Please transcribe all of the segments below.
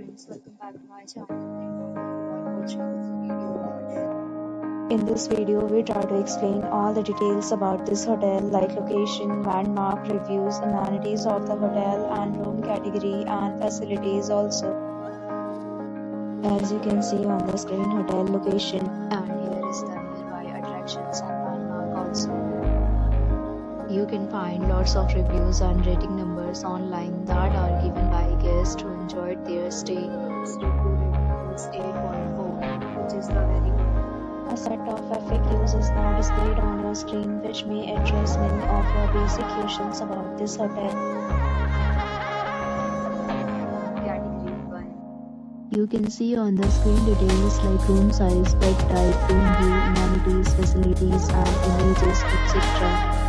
friends, welcome back to my channel and welcome watching this video hotel. In this video, we try to explain all the details about this hotel like location, landmark, reviews, amenities of the hotel and room category and facilities also. As you can see on the screen, hotel location, and here is the nearby attractions and landmark also. You can find lots of reviews and rating numbers online that are given by guests who enjoyed their stay. Its review rating is 8.4, which is the very good. A set of FAQs is now displayed on your screen, which may address many of your basic questions about this hotel. Category 1. You can see on the screen details like room size, bed type, room view, amenities, facilities, and images, etc.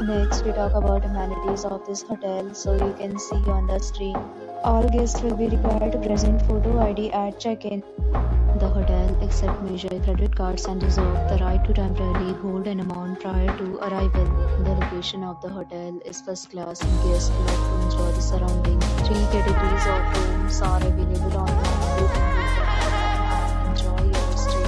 Next, we talk about amenities of this hotel. So you can see on the screen, all guests will be required to present photo ID at check-in. The hotel accepts major credit cards and reserves the right to temporarily hold an amount prior to arrival. The location of the hotel is first class and guests love to enjoy the surrounding. 3 categories of rooms are available online. You can book and enjoy your stay.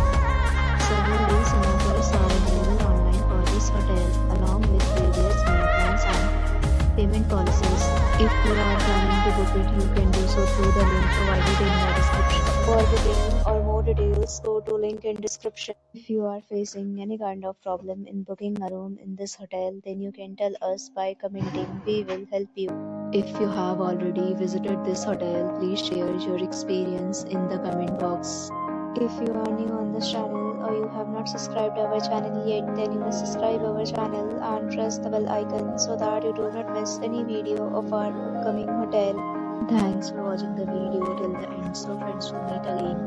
Several deals and offers are available online for this hotel, along with various maintenance and payment policies. If you are planning to book it, you can do so through the link provided in the description. For booking or more details, go to link in description. If you are facing any kind of problem in booking a room in this hotel, then you can tell us by commenting. We will help you. If you have already visited this hotel, please share your experience in the comment box. If you are new on this channel or you have not subscribed our channel yet, then you must subscribe our channel and press the bell icon so that you do not miss any video of our upcoming hotel. Thanks for watching the video till the end. So friends, we'll meet again.